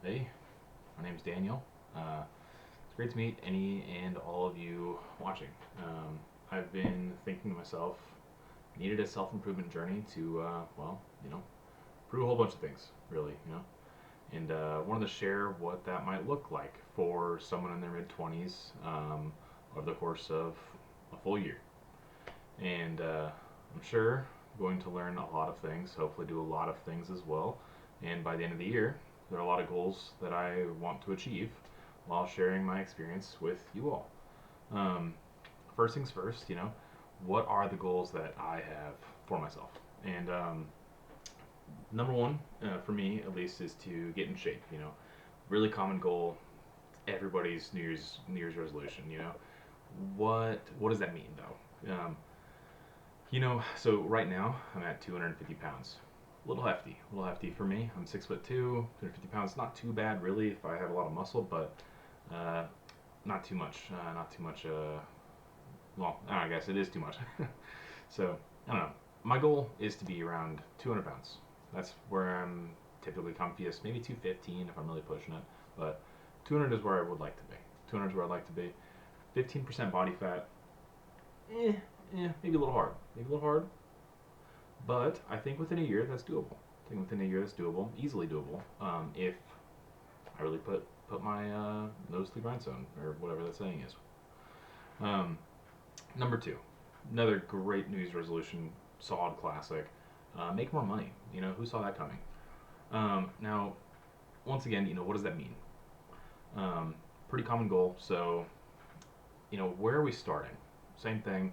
Hey, my name's Daniel. It's great to meet any and all of you watching. I've been thinking to myself, needed a self improvement journey to, prove a whole bunch of things, really, and wanted to share what that might look like for someone in their mid 20s over the course of a full year. And I'm sure going to learn a lot of things, hopefully, do a lot of things as well. And by the end of the year, there are a lot of goals that I want to achieve while sharing my experience with you all. Um, First things first, what are the goals that I have for myself? And number one, for me at least, is to get in shape. Really common goal. Everybody's New Year's resolution. What does that mean though? So right now I'm at 250 pounds. A little hefty for me. I'm 6'2", 250 pounds. Not too bad really if I have a lot of muscle, but uh, not too much. Not too much. Well, I guess it is too much. So I don't know. My goal is to be around 200 pounds. That's where I'm typically comfiest. Maybe 215 if I'm really pushing it, but 200 is where I would like to be. 200 is where I'd like to be. 15% body fat. Eh, maybe a little hard. Maybe a little hard. But I think within a year that's doable. I think within a year that's doable, easily doable. If I really put my nose to the grindstone or whatever that saying is. Um, Number two, another great New Year's resolution, solid classic. Make more money. Who saw that coming? Now, once again, what does that mean? Um, Pretty common goal. So, where are we starting? Same thing.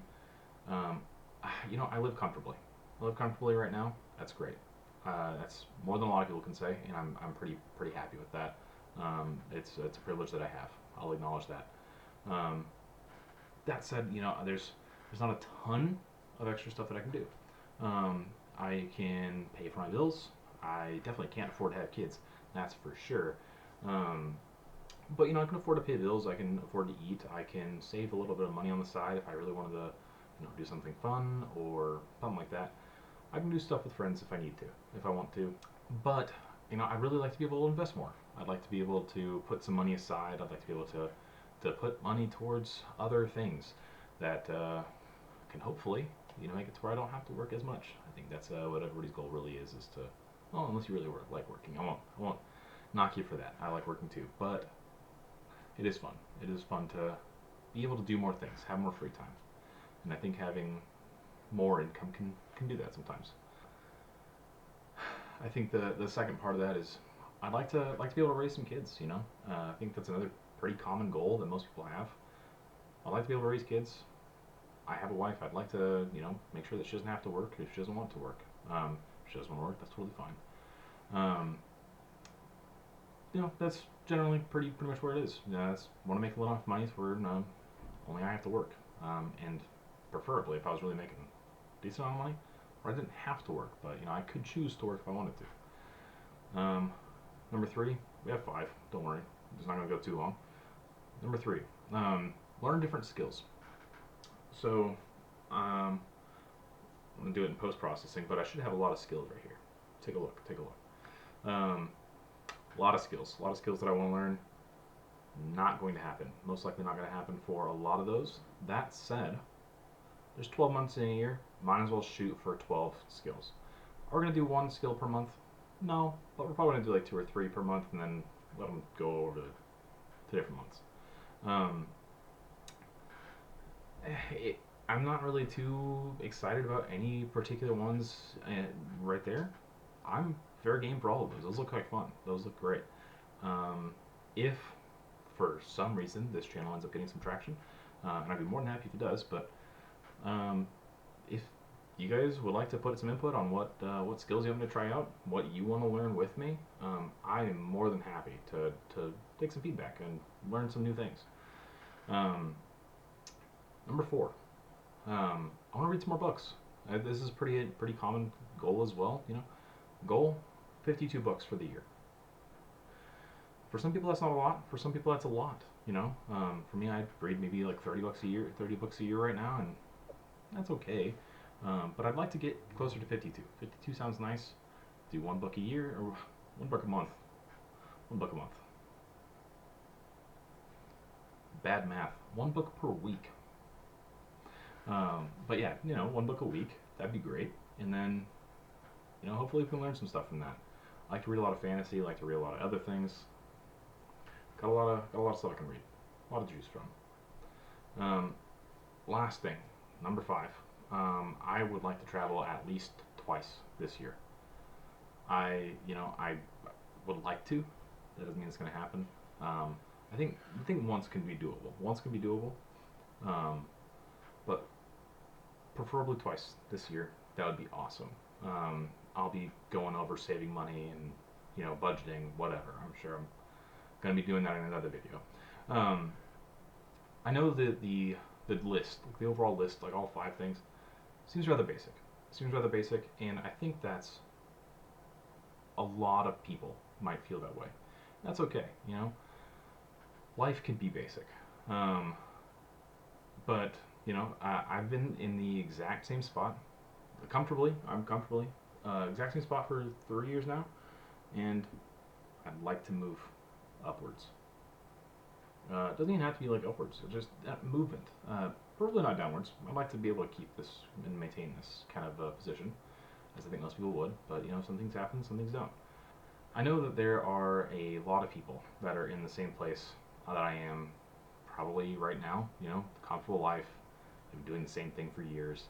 Um, I live comfortably. I live comfortably right now. That's great. That's more than a lot of people can say, and I'm pretty happy with that. It's a privilege that I have. I'll acknowledge that. Um, that said, there's not a ton of extra stuff that I can do. Um, I can pay for my bills. I definitely can't afford to have kids. That's for sure. Um, but I can afford to pay bills. I can afford to eat. I can save a little bit of money on the side if I really wanted to, do something fun or something like that. I can do stuff with friends if I need to, if I want to. But I really like to be able to invest more. I'd like to be able to put some money aside. I'd like to be able to put money towards other things that can hopefully make it to where I don't have to work as much. I think that's what everybody's goal really is to, well, unless you really like working. I won't knock you for that. I like working too, but it is fun. It is fun to be able to do more things, have more free time, and I think having more income can do that sometimes. I think the second part of that is I'd like to be able to raise some kids. I think that's another pretty common goal that most people have. I'd like to be able to raise kids. I have a wife. I'd like to, make sure that she doesn't have to work if she doesn't want to work. If she doesn't want to work, that's totally fine. Um, that's generally pretty much where it is. That's want to make a little enough money to where only I have to work. And preferably, if I was really making a decent amount of money, or I didn't have to work, but I could choose to work if I wanted to. Number three, we have five. Don't worry, it's not going to go too long. Number three, learn different skills. So, um, I'm gonna do it in post processing, but I should have a lot of skills right here. Take a look. Take a look. A lot of skills. A lot of skills that I want to learn. Not going to happen. Most likely not going to happen for a lot of those. That said, there's 12 months in a year. Might as well shoot for 12 skills. Are we gonna do one skill per month? No, but we're probably gonna do like two or three per month, and then let them go over to different months. Um, it, I'm not really too excited about any particular ones right there. I'm fair game for all of those. Those look like fun. Those look great. Um, if for some reason this channel ends up getting some traction, and I'd be more than happy if it does, but um, if you guys would like to put some input on what skills you want me to try out, what you want to learn with me, I am more than happy to take some feedback and learn some new things. Um, Number four, I want to read some more books. This is pretty common goal as well. Goal 52 books for the year. For some people that's not a lot. For some people that's a lot. For me, I read maybe like 30 bucks a year, 30 books a year right now, and that's okay. But I'd like to get closer to 52. 52 sounds nice. Do one book a year or one book a month. one book a month. Bad math. One book per week. But yeah, one book a week. That'd be great. And then, hopefully we can learn some stuff from that. I like to read a lot of fantasy. I like to read a lot of other things. Got a lot of stuff I can read. A lot to choose from. Last thing, number 5. I would like to travel at least twice this year. I would like to. That doesn't mean it's going to happen. I think once can be doable. Once can be doable. Um, but preferably twice this year. That would be awesome. I'll be going over saving money and budgeting, whatever. I'm sure I'm going to be doing that in another video. Um, I know that the list, the overall list, like all 5 things, seems rather basic. Seems rather basic, and I think that's a lot of people might feel that way. That's okay. Life can be basic. Um, but I've been in the exact same spot comfortably. I'm comfortably exact same spot for 3 years now, and I'd like to move upwards. It doesn't even have to be like upwards. It's just that movement. Probably not downwards. I'd like to be able to keep this and maintain this kind of position, as I think most people would. But some things happen, some things don't. I know that there are a lot of people that are in the same place that I am, probably right now. Comfortable life. They've been doing the same thing for years.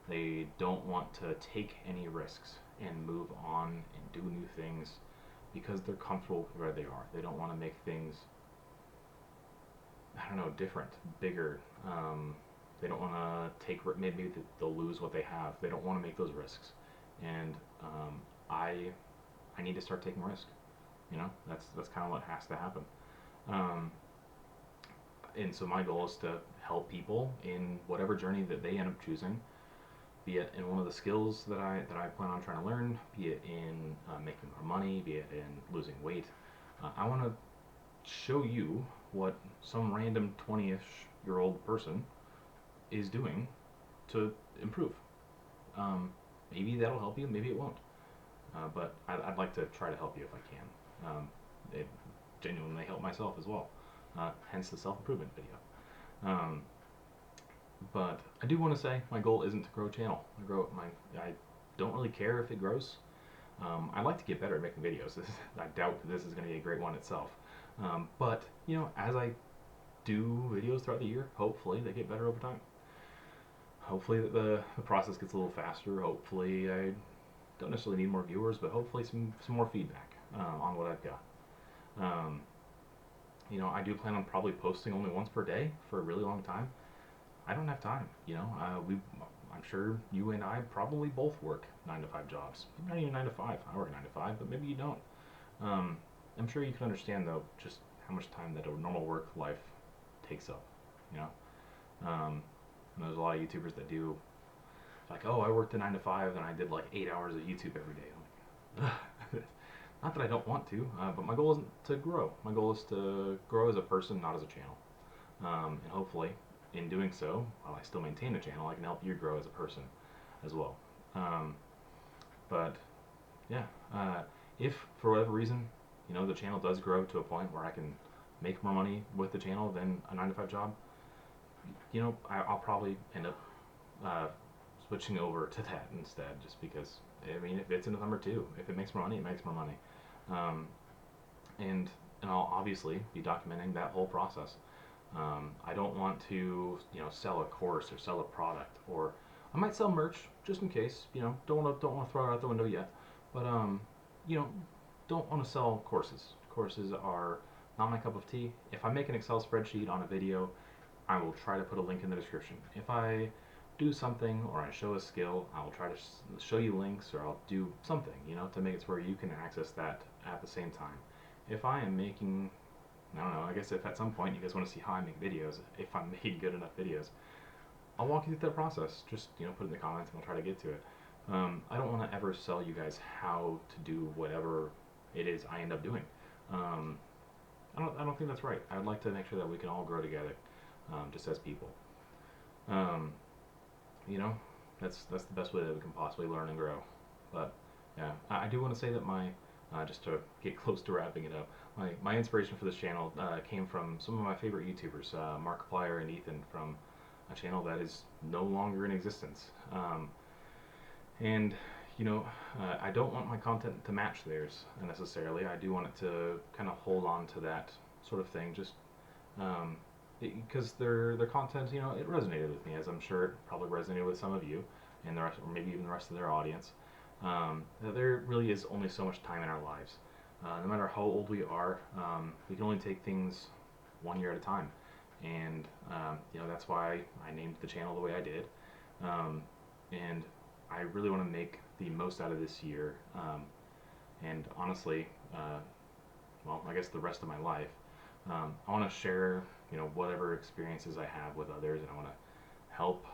They don't want to take any risks and move on and do new things because they're comfortable where they are. They don't want to make things, I don't know, different, bigger. They don't want to take, maybe they'll lose what they have. They don't want to make those risks. And I need to start taking risk. That's kind of what has to happen. Um, and so my goal is to help people in whatever journey that they end up choosing, be it in one of the skills that I plan on trying to learn, be it in making more money, be it in losing weight. I want to show you what some random 20-ish-year-old person is doing to improve. Maybe that'll help you, maybe it won't. But I'd like to try to help you if I can. It genuinely help myself as well. Hence the self-improvement video. But I do want to say my goal isn't to grow a channel. I don't really care if it grows. I'd like to get better at making videos. I doubt that this is going to be a great one itself. But as I do videos throughout the year, hopefully they get better over time. Hopefully the process gets a little faster. Hopefully I don't necessarily need more viewers, but hopefully some more feedback on what I've got. I do plan on probably posting only once per day for a really long time. I don't have time. I'm sure you and I probably both work 9 to 5 jobs. Maybe not even 9 to 5. I work 9 to 5, but maybe you don't. I'm sure you can understand though just how much time that a normal work life takes up. And there's a lot of YouTubers that do like, oh, I worked a 9 to 5 and I did like 8 hours of YouTube every day. I'm like, not that I don't want to, but my goal isn't to grow. My goal is to grow as a person, not as a channel. And hopefully, in doing so, while I still maintain the channel, I can help you grow as a person as well. But yeah, if for whatever reason, the channel does grow to a point where I can make more money with the channel than a 9 to 5 job, I'll probably end up switching over to that instead, just because, if it's in number 2, if it makes more money, it makes more money. And I'll obviously be documenting that whole process. I don't want to, sell a course or sell a product, or I might sell merch just in case. Don't want to throw it out the window yet, but don't want to sell courses. Courses are not my cup of tea. If I make an Excel spreadsheet on a video, I will try to put a link in the description. If I do something or I show a skill, I will try to show you links, or I'll do something, to make it to where you can access that at the same time. If I am making, I don't know, I guess if at some point you guys want to see how I make videos, if I'm making good enough videos, I'll walk you through that process. Just, put it in the comments and I'll try to get to it. I don't want to ever sell you guys how to do whatever it is I end up doing. I don't think that's right. I'd like to make sure that we can all grow together, just as people. That's the best way that we can possibly learn and grow. But yeah, I do want to say that my just to get close to wrapping it up, my inspiration for this channel came from some of my favorite YouTubers, Markiplier and Ethan, from a channel that is no longer in existence. And you know, I don't want my content to match theirs necessarily. I do want it to kind of hold on to that sort of thing, just um, because their content, you know, it resonated with me, as I'm sure it probably resonated with some of you, and the rest, or maybe even the rest of their audience. There really is only so much time in our lives. No matter how old we are, we can only take things one year at a time, and you know, that's why I named the channel the way I did. And I really want to make the most out of this year, and honestly, well, I guess the rest of my life. I want to share, you know, whatever experiences I have with others, and I want to help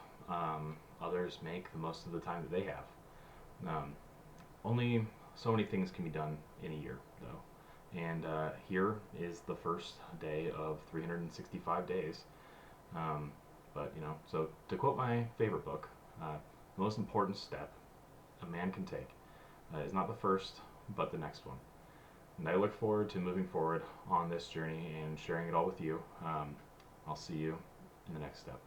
others make the most of the time that they have. Only so many things can be done in a year, though, and here is the first day of 365 days. But you know, so to quote my favorite book, the most important step a man can take is not the first, but the next one. And I look forward to moving forward on this journey and sharing it all with you. I'll see you in the next step.